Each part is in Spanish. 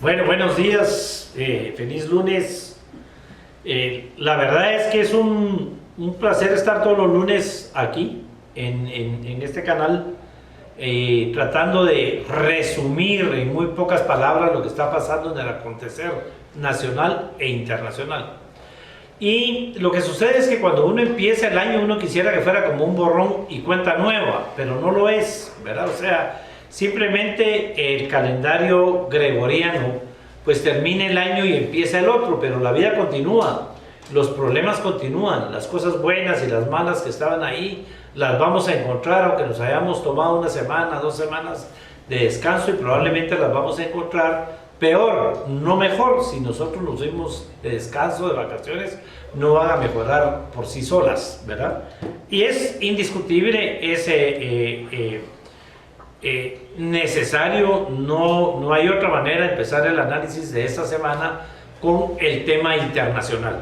Bueno, buenos días, feliz lunes. La verdad es que es un placer estar todos los lunes aquí en este canal, tratando de resumir en muy pocas palabras lo que está pasando en el acontecer nacional e internacional. Y lo que sucede es que cuando uno empieza el año, uno quisiera que fuera como un borrón y cuenta nueva, pero no lo es, ¿verdad? O sea, simplemente el calendario gregoriano pues termina el año y empieza el otro, pero la vida continúa, los problemas continúan, las cosas buenas y las malas que estaban ahí las vamos a encontrar, aunque nos hayamos tomado una semana, 2 semanas de descanso, y probablemente las vamos a encontrar peor, no mejor. Si nosotros nos fuimos de descanso, de vacaciones, no van a mejorar por sí solas, ¿verdad? Y es indiscutible, es necesario, no hay otra manera de empezar el análisis de esta semana con el tema internacional,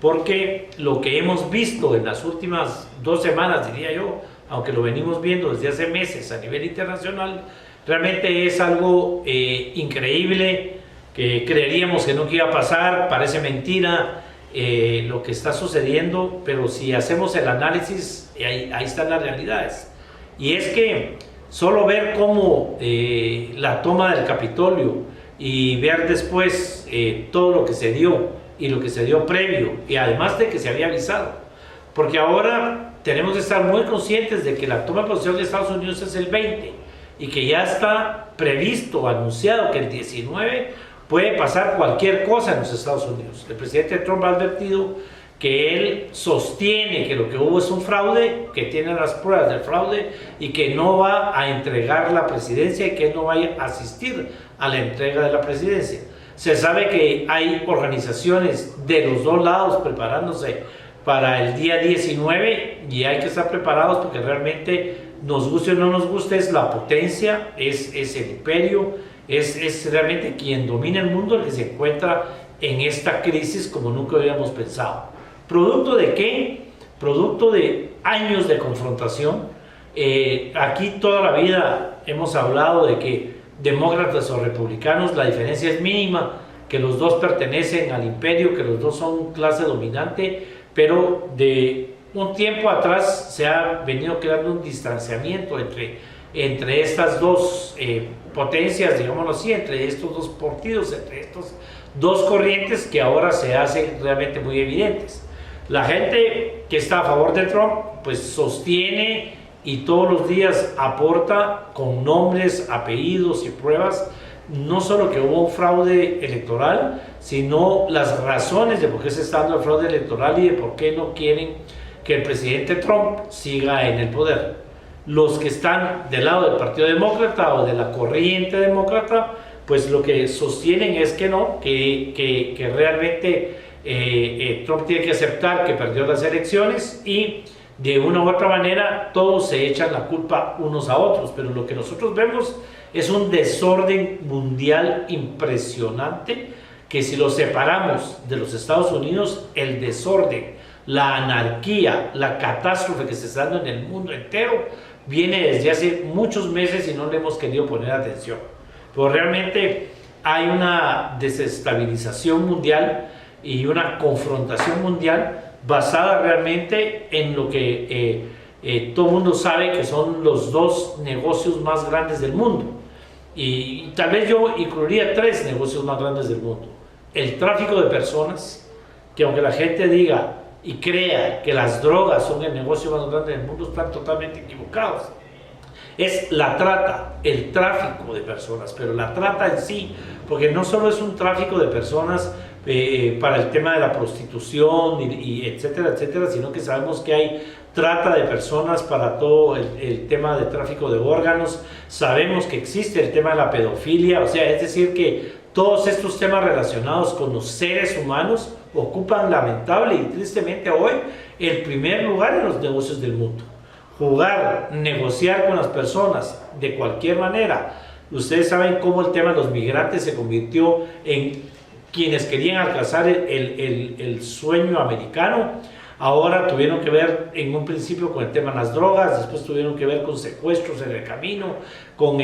porque lo que hemos visto en las últimas 2 semanas, diría yo, aunque lo venimos viendo desde hace meses a nivel internacional, realmente es algo increíble, que creeríamos que no iba a pasar, parece mentira lo que está sucediendo, pero si hacemos el análisis, ahí están las realidades. Y es que solo ver cómo la toma del Capitolio y ver después todo lo que se dio y lo que se dio previo, y además de que se había avisado, porque ahora tenemos que estar muy conscientes de que la toma de posesión de Estados Unidos es el 20 y que ya está previsto, anunciado que el 19 puede pasar cualquier cosa en los Estados Unidos. El presidente Trump ha advertido que él sostiene que lo que hubo es un fraude, que tiene las pruebas del fraude y que no va a entregar la presidencia y que no va a asistir a la entrega de la presidencia. Se sabe que hay organizaciones de los dos lados preparándose para el día 19 y hay que estar preparados porque realmente, nos guste o no nos guste, es la potencia, es el imperio, es realmente quien domina el mundo el que se encuentra en esta crisis como nunca habíamos pensado. ¿Producto de qué? Producto de años de confrontación. Aquí toda la vida hemos hablado de que demócratas o republicanos, la diferencia es mínima, que los dos pertenecen al imperio, que los dos son clase dominante, pero de un tiempo atrás se ha venido creando un distanciamiento entre estas dos potencias, digámoslo así, entre estos dos partidos, entre estos dos corrientes que ahora se hacen realmente muy evidentes. La gente que está a favor de Trump pues sostiene y todos los días aporta con nombres, apellidos y pruebas, no solo que hubo un fraude electoral, sino las razones de por qué se está dando el fraude electoral y de por qué no quieren que el presidente Trump siga en el poder. Los que están del lado del Partido Demócrata o de la corriente demócrata, pues lo que sostienen es que no, que realmente Trump tiene que aceptar que perdió las elecciones y de una u otra manera todos se echan la culpa unos a otros, pero lo que nosotros vemos es un desorden mundial impresionante que, si lo separamos de los Estados Unidos, el desorden, la anarquía, la catástrofe que se está dando en el mundo entero viene desde hace muchos meses y no le hemos querido poner atención. Pero realmente hay una desestabilización mundial y una confrontación mundial basada realmente en lo que todo el mundo sabe que son los dos negocios más grandes del mundo. Y tal vez yo incluiría 3 negocios más grandes del mundo. El tráfico de personas, que aunque la gente diga y crea que las drogas son el negocio más grande del mundo, están totalmente equivocados. Es la trata, el tráfico de personas, pero la trata en sí, porque no solo es un tráfico de personas para el tema de la prostitución y etcétera, etcétera, sino que sabemos que hay trata de personas para todo el tema de tráfico de órganos. Sabemos que existe el tema de la pedofilia, o sea, es decir que todos estos temas relacionados con los seres humanos ocupan lamentable y tristemente hoy el primer lugar en los negocios del mundo. Jugar, negociar con las personas de cualquier manera. Ustedes saben cómo el tema de los migrantes se convirtió en quienes querían alcanzar el sueño americano, ahora tuvieron que ver en un principio con el tema de las drogas, después tuvieron que ver con secuestros en el camino, con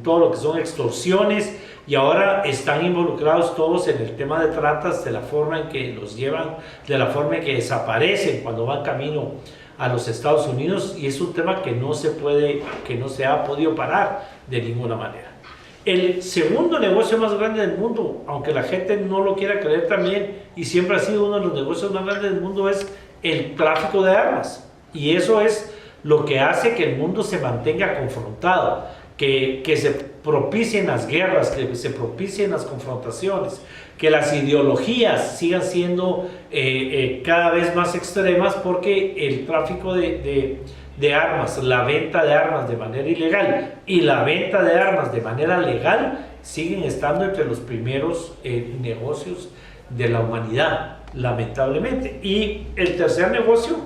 todo lo que son extorsiones, y ahora están involucrados todos en el tema de tratas, de la forma en que los llevan, de la forma en que desaparecen cuando van camino a los Estados Unidos, y es un tema que no se ha podido parar de ninguna manera. El segundo negocio más grande del mundo, aunque la gente no lo quiera creer también, y siempre ha sido uno de los negocios más grandes del mundo, es el tráfico de armas. Y eso es lo que hace que el mundo se mantenga confrontado, que se propicien las guerras, que se propicien las confrontaciones, que las ideologías sigan siendo cada vez más extremas, porque el tráfico de armas, la venta de armas de manera ilegal y la venta de armas de manera legal siguen estando entre los primeros negocios de la humanidad, lamentablemente. Y el tercer negocio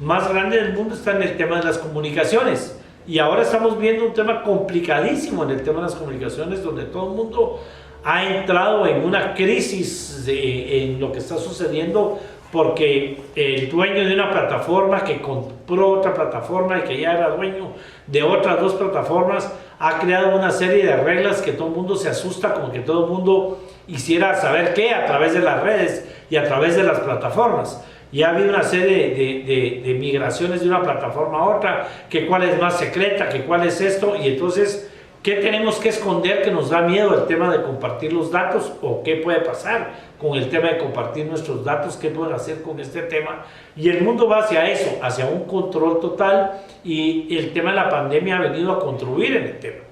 más grande del mundo está en el tema de las comunicaciones. Y ahora estamos viendo un tema complicadísimo en el tema de las comunicaciones, donde todo el mundo ha entrado en una crisis en lo que está sucediendo, porque el dueño de una plataforma que compró otra plataforma y que ya era dueño de otras dos plataformas ha creado una serie de reglas que todo el mundo se asusta, como que todo el mundo hiciera saber qué a través de las redes y a través de las plataformas. Ya ha habido una serie de migraciones de una plataforma a otra, que cuál es más secreta, que cuál es esto, y entonces, ¿qué tenemos que esconder que nos da miedo el tema de compartir los datos? ¿O qué puede pasar con el tema de compartir nuestros datos? ¿Qué pueden hacer con este tema? Y el mundo va hacia eso, hacia un control total, y el tema de la pandemia ha venido a contribuir en el tema.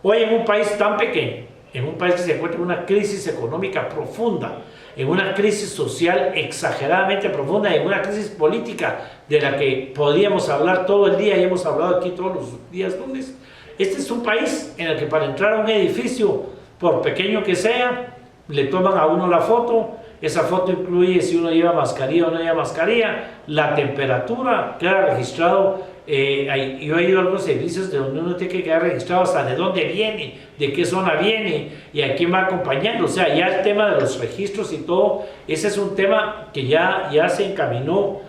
Hoy en un país tan pequeño, en un país que se encuentra en una crisis económica profunda, en una crisis social exageradamente profunda, en una crisis política de la que podíamos hablar todo el día y hemos hablado aquí todos los días lunes. Este es un país en el que para entrar a un edificio, por pequeño que sea, le toman a uno la foto. Esa foto incluye si uno lleva mascarilla o no lleva mascarilla, la temperatura, queda registrado. Yo he ido a algunos edificios de donde uno tiene que quedar registrado hasta de dónde viene, de qué zona viene y a quién va acompañando. O sea, ya el tema de los registros y todo, ese es un tema que ya se encaminó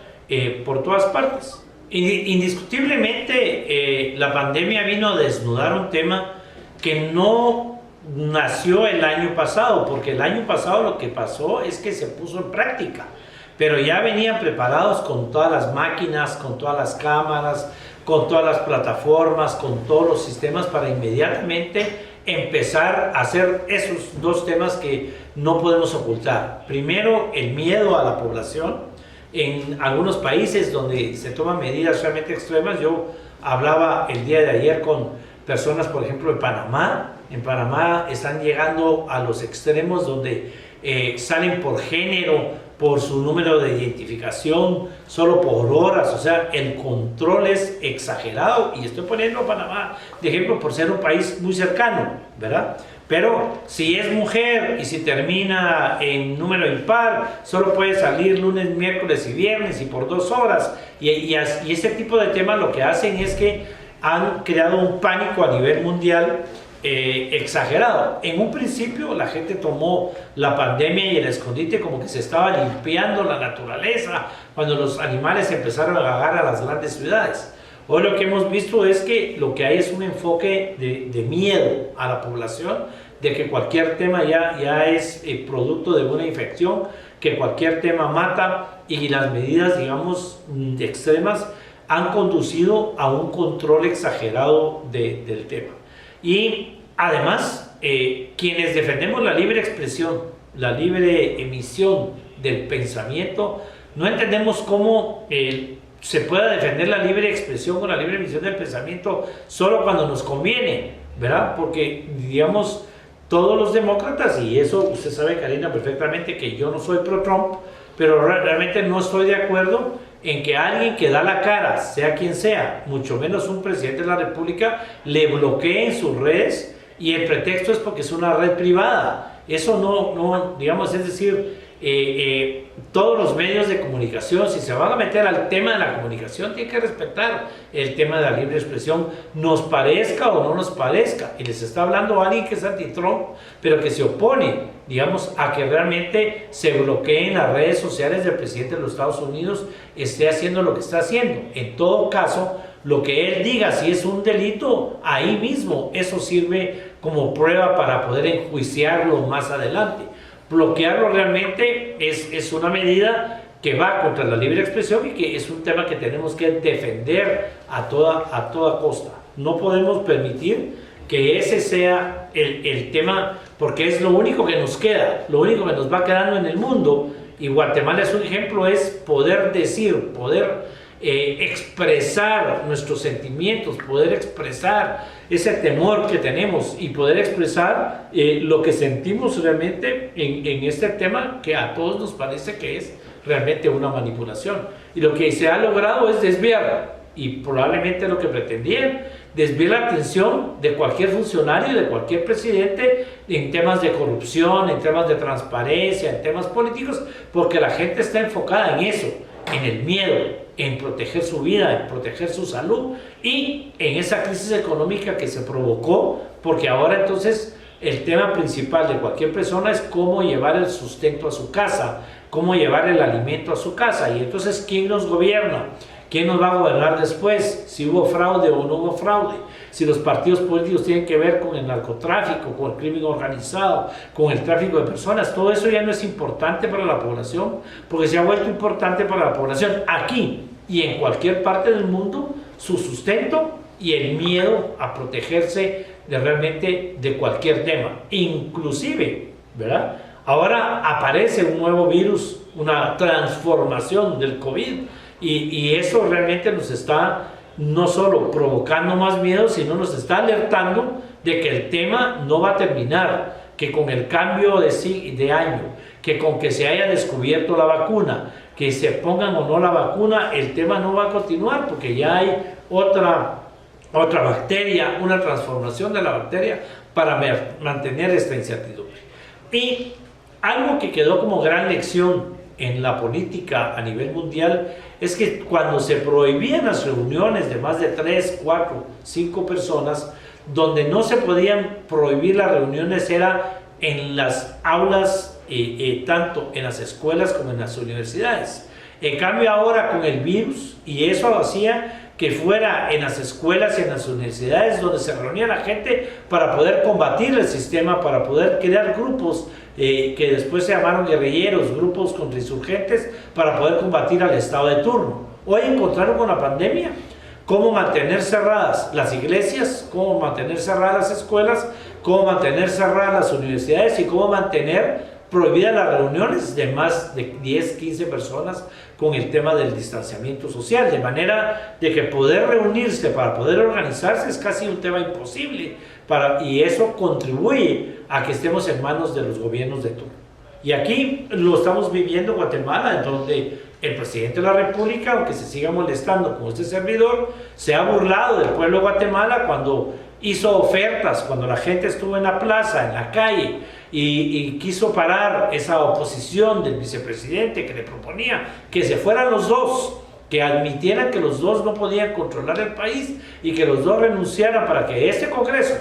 por todas partes. Indiscutiblemente, la pandemia vino a desnudar un tema que no nació el año pasado, porque el año pasado lo que pasó es que se puso en práctica, pero ya venían preparados con todas las máquinas, con todas las cámaras, con todas las plataformas, con todos los sistemas para inmediatamente empezar a hacer esos dos temas que no podemos ocultar. Primero, el miedo a la población. En algunos países donde se toman medidas realmente extremas, yo hablaba el día de ayer con personas, por ejemplo, de Panamá. En Panamá están llegando a los extremos donde salen por género, por su número de identificación, solo por horas. O sea, el control es exagerado, y estoy poniendo a Panamá de ejemplo por ser un país muy cercano, ¿verdad? Pero si es mujer y si termina en número impar, solo puede salir lunes, miércoles y viernes y por 2 horas. Y ese tipo de temas lo que hacen es que han creado un pánico a nivel mundial exagerado. En un principio la gente tomó la pandemia y el escondite como que se estaba limpiando la naturaleza cuando los animales empezaron a vagar a las grandes ciudades. Hoy lo que hemos visto es que lo que hay es un enfoque de miedo a la población, de que cualquier tema ya es producto de una infección, que cualquier tema mata, y las medidas, digamos, extremas han conducido a un control exagerado del tema. Y además, quienes defendemos la libre expresión, la libre emisión del pensamiento, no entendemos cómo se pueda defender la libre expresión o la libre emisión del pensamiento solo cuando nos conviene, ¿verdad? Porque, digamos, todos los demócratas, y eso usted sabe, Karina, perfectamente que yo no soy pro-Trump, pero realmente no estoy de acuerdo en que alguien que da la cara, sea quien sea, mucho menos un presidente de la República, le bloquee en sus redes, y el pretexto es porque es una red privada. Eso no, digamos, es decir, todos los medios de comunicación, si se van a meter al tema de la comunicación, tienen que respetar el tema de la libre expresión, nos parezca o no nos parezca. Y les está hablando alguien que es anti-Trump, pero que se opone, digamos, a que realmente se bloqueen las redes sociales del presidente de los Estados Unidos, esté haciendo lo que está haciendo. En todo caso, lo que él diga, si es un delito, ahí mismo eso sirve como prueba para poder enjuiciarlo más adelante. Bloquearlo realmente es una medida que va contra la libre expresión y que es un tema que tenemos que defender a toda costa. No podemos permitir que ese sea el tema, porque es lo único que nos queda, lo único que nos va quedando en el mundo, y Guatemala es un ejemplo, es poder decir, poder expresar nuestros sentimientos, poder expresar ese temor que tenemos y poder expresar lo que sentimos realmente en este tema que a todos nos parece que es realmente una manipulación. Y lo que se ha logrado es desviar, y probablemente lo que pretendían, desviar la atención de cualquier funcionario, de cualquier presidente, en temas de corrupción, en temas de transparencia, en temas políticos, porque la gente está enfocada en eso, en el miedo, en proteger su vida, en proteger su salud y en esa crisis económica que se provocó, porque ahora entonces el tema principal de cualquier persona es cómo llevar el sustento a su casa, cómo llevar el alimento a su casa. Y entonces, ¿quién nos gobierna? ¿Quién nos va a gobernar después? Si hubo fraude o no hubo fraude, si los partidos políticos tienen que ver con el narcotráfico, con el crimen organizado, con el tráfico de personas. Todo eso ya no es importante para la población, porque se ha vuelto importante para la población aquí y en cualquier parte del mundo, su sustento y el miedo a protegerse realmente de cualquier tema, inclusive, ¿verdad? Ahora aparece un nuevo virus, una transformación del COVID, y eso realmente nos está no solo provocando más miedo, sino nos está alertando de que el tema no va a terminar, que con el cambio de año, que con que se haya descubierto la vacuna, que se pongan o no la vacuna, el tema no va a continuar, porque ya hay otra bacteria, una transformación de la bacteria para mantener esta incertidumbre. Y algo que quedó como gran lección en la política a nivel mundial es que cuando se prohibían las reuniones de más de 3, 4, 5 personas, donde no se podían prohibir las reuniones era en las aulas, tanto en las escuelas como en las universidades. En cambio ahora con el virus, y eso hacía que fuera en las escuelas y en las universidades donde se reunía la gente para poder combatir el sistema, para poder crear grupos que después se llamaron guerrilleros, grupos contrainsurgentes, para poder combatir al Estado de turno. Hoy encontraron con la pandemia cómo mantener cerradas las iglesias, cómo mantener cerradas las escuelas, cómo mantener cerradas las universidades y cómo mantener prohibidas las reuniones de más de 10, 15 personas con el tema del distanciamiento social, de manera de que poder reunirse para poder organizarse es casi un tema imposible, y eso contribuye a que estemos en manos de los gobiernos de turno. Y aquí lo estamos viviendo en Guatemala, en donde el presidente de la República, aunque se siga molestando con este servidor, se ha burlado del pueblo de Guatemala cuando hizo ofertas, cuando la gente estuvo en la plaza, en la calle, y quiso parar esa oposición del vicepresidente que le proponía que se fueran los dos, que admitieran que los dos no podían controlar el país y que los dos renunciaran para que este Congreso,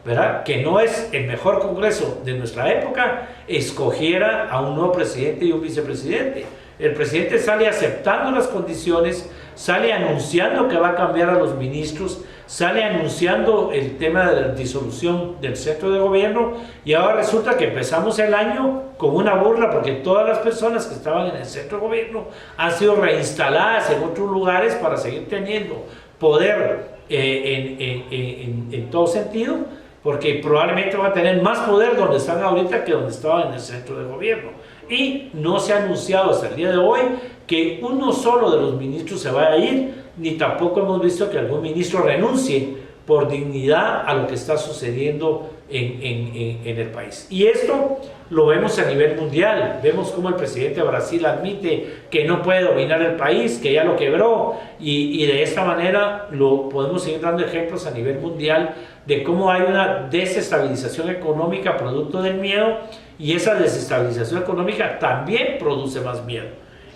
¿verdad?, que no es el mejor Congreso de nuestra época, escogiera a un nuevo presidente y un vicepresidente. El presidente sale aceptando las condiciones, sale anunciando que va a cambiar a los ministros, sale anunciando el tema de la disolución del centro de gobierno, y ahora resulta que empezamos el año con una burla porque todas las personas que estaban en el centro de gobierno han sido reinstaladas en otros lugares para seguir teniendo poder en todo sentido, porque probablemente van a tener más poder donde están ahorita que donde estaban en el centro de gobierno. Y no se ha anunciado hasta el día de hoy que uno solo de los ministros se vaya a ir, ni tampoco hemos visto que algún ministro renuncie por dignidad a lo que está sucediendo en el país. Y esto lo vemos a nivel mundial. Vemos cómo el presidente de Brasil admite que no puede dominar el país, que ya lo quebró, y de esta manera lo podemos seguir dando ejemplos a nivel mundial de cómo hay una desestabilización económica producto del miedo, y esa desestabilización económica también produce más miedo.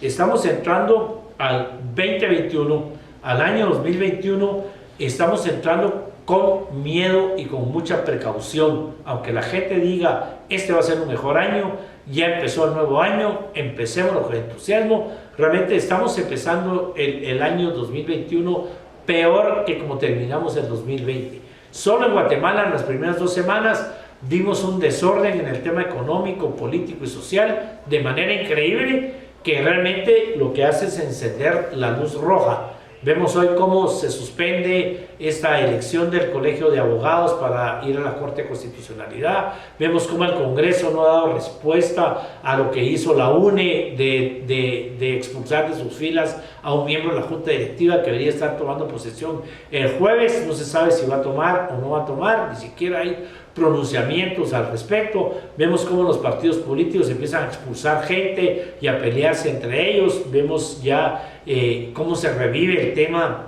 Estamos entrando al 2021, al año 2021, estamos entrando con miedo y con mucha precaución. Aunque la gente diga, este va a ser un mejor año, ya empezó el nuevo año, empecemos con entusiasmo. Realmente estamos empezando el año 2021 peor que como terminamos el 2020. Solo en Guatemala, en las primeras 2 semanas, vimos un desorden en el tema económico, político y social de manera increíble, que realmente lo que hace es encender la luz roja. Vemos hoy cómo se suspende esta elección del Colegio de Abogados para ir a la Corte de Constitucionalidad. Vemos cómo el Congreso no ha dado respuesta a lo que hizo la UNE de expulsar de sus filas a un miembro de la Junta Directiva que debería estar tomando posesión el jueves. No se sabe si va a tomar o no va a tomar, ni siquiera hay pronunciamientos al respecto. Vemos cómo los partidos políticos empiezan a expulsar gente y a pelearse entre ellos. Vemos ya cómo se revive el tema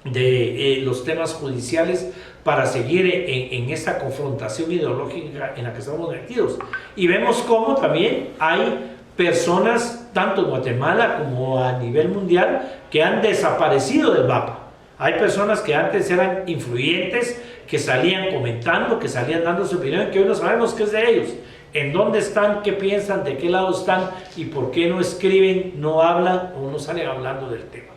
de los temas judiciales para seguir en esta confrontación ideológica en la que estamos metidos. Y vemos cómo también hay personas, tanto en Guatemala como a nivel mundial, que han desaparecido del mapa. Hay personas que antes eran influyentes, que salían comentando, que salían dando su opinión, que hoy no sabemos qué es de ellos, en dónde están, qué piensan, de qué lado están y por qué no escriben, no hablan o no salen hablando del tema.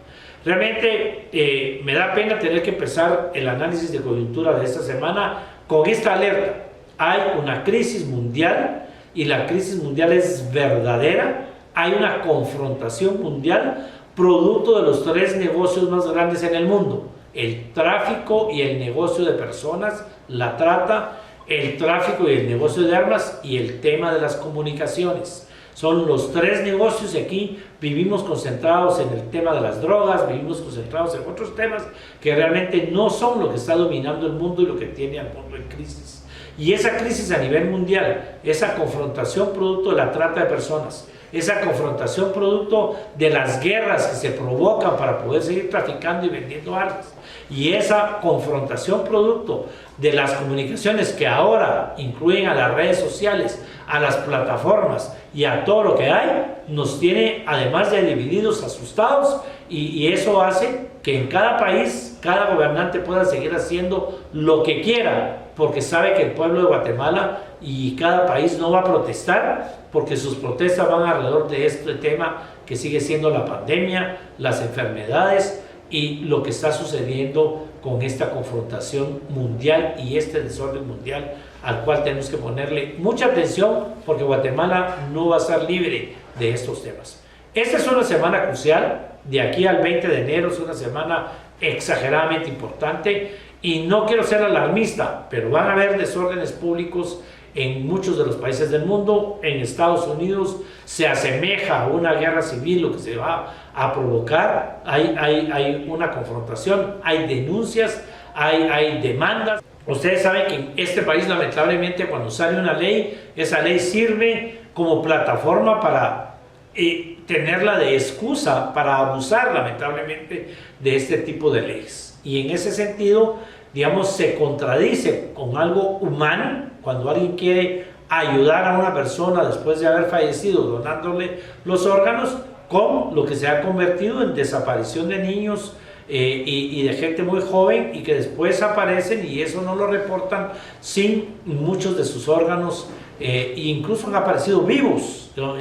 Realmente me da pena tener que empezar el análisis de coyuntura de esta semana con esta alerta. Hay una crisis mundial y la crisis mundial es verdadera. Hay una confrontación mundial producto de los 3 negocios más grandes en el mundo: el tráfico y el negocio de personas, la trata, el tráfico y el negocio de armas y el tema de las comunicaciones. Son los 3 negocios y aquí vivimos concentrados en el tema de las drogas, vivimos concentrados en otros temas que realmente no son lo que está dominando el mundo y lo que tiene al mundo en crisis. Y esa crisis a nivel mundial, esa confrontación producto de la trata de personas, esa confrontación producto de las guerras que se provocan para poder seguir traficando y vendiendo armas, y esa confrontación producto de las comunicaciones que ahora incluyen a las redes sociales, a las plataformas y a todo lo que hay, nos tiene además de divididos, asustados, y eso hace que en cada país, cada gobernante pueda seguir haciendo lo que quiera, porque sabe que el pueblo de Guatemala y cada país no va a protestar, porque sus protestas van alrededor de este tema que sigue siendo la pandemia, las enfermedades y lo que está sucediendo con esta confrontación mundial y este desorden mundial al cual tenemos que ponerle mucha atención, porque Guatemala no va a estar libre de estos temas. Esta es una semana crucial, de aquí al 20 de enero es una semana exageradamente importante, y no quiero ser alarmista, pero van a haber desórdenes públicos en muchos de los países del mundo. En Estados Unidos se asemeja a una guerra civil lo que se va a provocar. Hay una confrontación, hay denuncias, hay demandas. Ustedes saben que en este país, lamentablemente, cuando sale una ley, esa ley sirve como plataforma para tenerla de excusa para abusar, lamentablemente, de este tipo de leyes. Y en ese sentido, digamos, se contradice con algo humano cuando alguien quiere ayudar a una persona después de haber fallecido donándole los órganos, con lo que se ha convertido en desaparición de niños y de gente muy joven, y que después aparecen y eso no lo reportan, sin muchos de sus órganos, incluso han aparecido vivos, ¿no?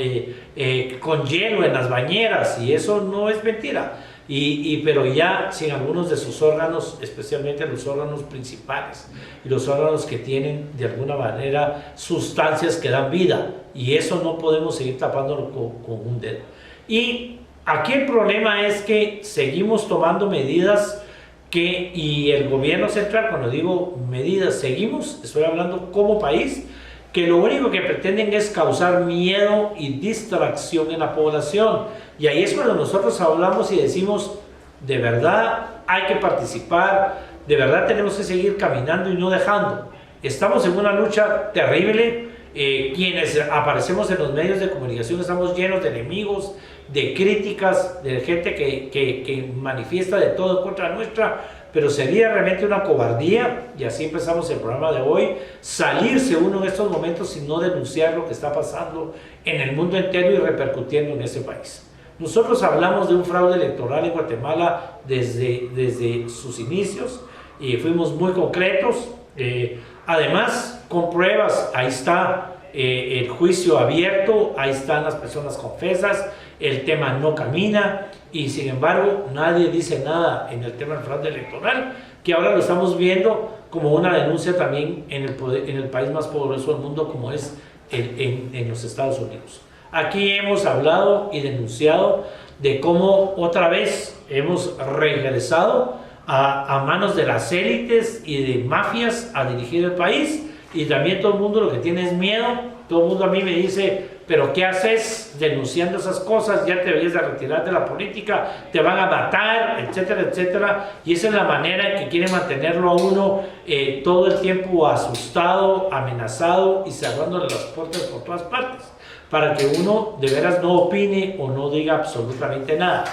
Con hielo en las bañeras, y eso no es mentira. Pero ya sin algunos de sus órganos, especialmente los órganos principales y los órganos que tienen de alguna manera sustancias que dan vida, y eso no podemos seguir tapándolo con un dedo. Y aquí el problema es que seguimos tomando medidas y el gobierno central, cuando digo medidas, estoy hablando como país, que lo único que pretenden es causar miedo y distracción en la población. Y ahí es cuando nosotros hablamos y decimos, de verdad hay que participar, de verdad tenemos que seguir caminando y no dejando. Estamos en una lucha terrible. Quienes aparecemos en los medios de comunicación estamos llenos de enemigos de críticas, de gente que manifiesta de todo en contra nuestra, pero sería realmente una cobardía, y así empezamos el programa de hoy, salirse uno en estos momentos y no denunciar lo que está pasando en el mundo entero y repercutiendo en ese país. Nosotros hablamos de un fraude electoral en Guatemala desde sus inicios y fuimos muy concretos, además con pruebas. Ahí está el juicio abierto, ahí están las personas confesas, el tema no camina y sin embargo nadie dice nada en el tema del fraude electoral, que ahora lo estamos viendo como una denuncia también en el país más poderoso del mundo como es en los Estados Unidos. Aquí hemos hablado y denunciado de cómo otra vez hemos regresado a manos de las élites y de mafias a dirigir el país, y también todo el mundo lo que tiene es miedo. Todo el mundo a mí me dice, pero ¿qué haces denunciando esas cosas? Ya te deberías de retirar de la política, te van a matar, etcétera, etcétera. Y esa es la manera en que quieren mantenerlo a uno todo el tiempo asustado, amenazado y cerrándole las puertas por todas partes, para que uno de veras no opine o no diga absolutamente nada.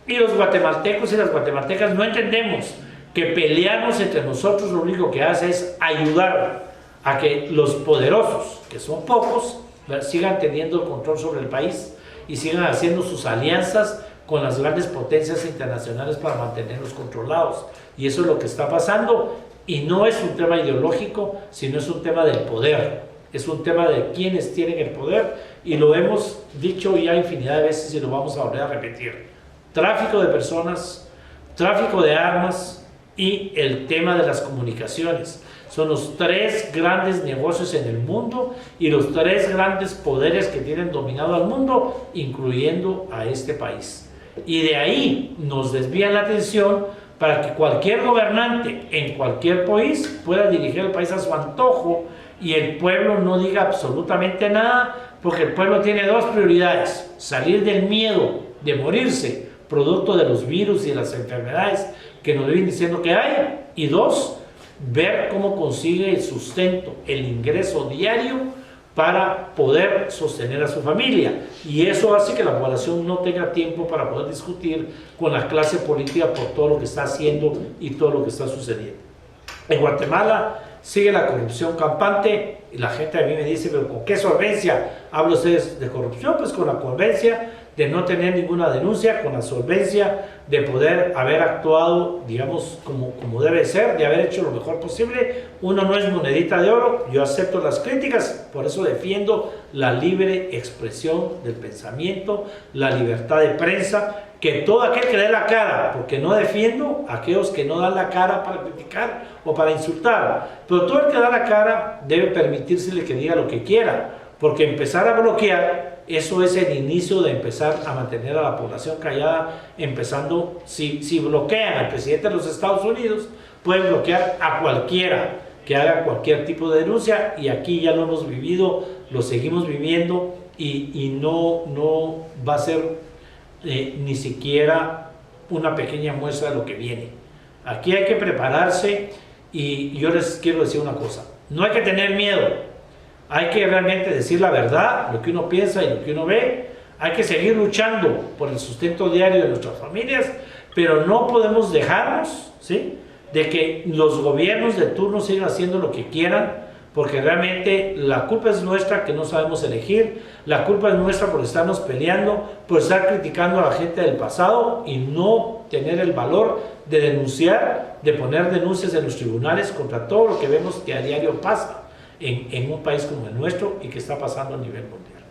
Y los guatemaltecos y las guatemaltecas no entendemos que pelearnos entre nosotros lo único que hace es ayudar a que los poderosos, que son pocos, sigan teniendo el control sobre el país y sigan haciendo sus alianzas con las grandes potencias internacionales para mantenerlos controlados. Y eso es lo que está pasando, y no es un tema ideológico, sino es un tema del poder. Es un tema de quienes tienen el poder, y lo hemos dicho ya infinidad de veces y lo vamos a volver a repetir. Tráfico de personas, tráfico de armas y el tema de las comunicaciones. Son los tres grandes negocios en el mundo y los tres grandes poderes que tienen dominado al mundo, incluyendo a este país. Y de ahí nos desvían la atención para que cualquier gobernante en cualquier país pueda dirigir el país a su antojo y el pueblo no diga absolutamente nada, porque el pueblo tiene dos prioridades: salir del miedo de morirse producto de los virus y de las enfermedades que nos vienen diciendo que hay, y dos, ver cómo consigue el sustento, el ingreso diario para poder sostener a su familia. Y eso hace que la población no tenga tiempo para poder discutir con la clase política por todo lo que está haciendo y todo lo que está sucediendo. En Guatemala sigue la corrupción campante, y la gente a mí me dice, pero ¿con qué solvencia hablan ustedes de corrupción? Pues con la solvencia de no tener ninguna denuncia, con la solvencia de poder haber actuado, digamos, como debe ser, de haber hecho lo mejor posible. Uno no es monedita de oro, yo acepto las críticas, por eso defiendo la libre expresión del pensamiento, la libertad de prensa, que todo aquel que dé la cara, porque no defiendo a aquellos que no dan la cara para criticar o para insultar, pero todo el que da la cara debe permitírsele que diga lo que quiera, porque empezar a bloquear, eso es el inicio de empezar a mantener a la población callada. Empezando, si bloquean al presidente de los Estados Unidos, pueden bloquear a cualquiera que haga cualquier tipo de denuncia, y aquí ya lo hemos vivido, lo seguimos viviendo, y no va a ser ni siquiera una pequeña muestra de lo que viene. Aquí hay que prepararse, y yo les quiero decir una cosa: no hay que tener miedo. Hay que realmente decir la verdad, lo que uno piensa y lo que uno ve. Hay que seguir luchando por el sustento diario de nuestras familias, pero no podemos dejarnos, ¿sí?, de que los gobiernos de turno sigan haciendo lo que quieran, porque realmente la culpa es nuestra que no sabemos elegir, la culpa es nuestra por estarnos peleando, por estar criticando a la gente del pasado y no tener el valor de denunciar, de poner denuncias en los tribunales contra todo lo que vemos que a diario pasa en un país como el nuestro y que está pasando a nivel mundial.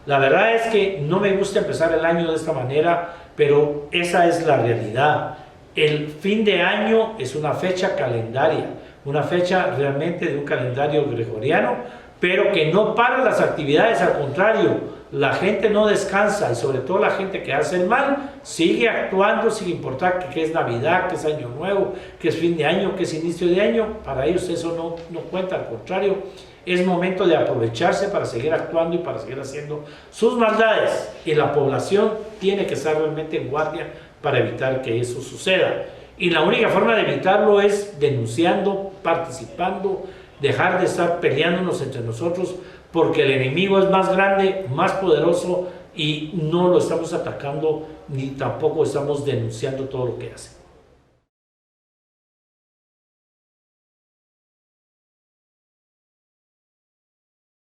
La verdad es que no me gusta empezar el año de esta manera, pero esa es la realidad. El fin de año es una fecha calendaria, una fecha realmente de un calendario gregoriano, pero que no para las actividades. Al contrario, la gente no descansa, y sobre todo la gente que hace el mal sigue actuando sin importar que es Navidad, que es Año Nuevo, que es fin de año, que es inicio de año. Para ellos eso no cuenta, al contrario, es momento de aprovecharse para seguir actuando y para seguir haciendo sus maldades, y la población tiene que estar realmente en guardia para evitar que eso suceda. Y la única forma de evitarlo es denunciando, participando, dejar de estar peleándonos entre nosotros, porque el enemigo es más grande, más poderoso y no lo estamos atacando ni tampoco estamos denunciando todo lo que hace.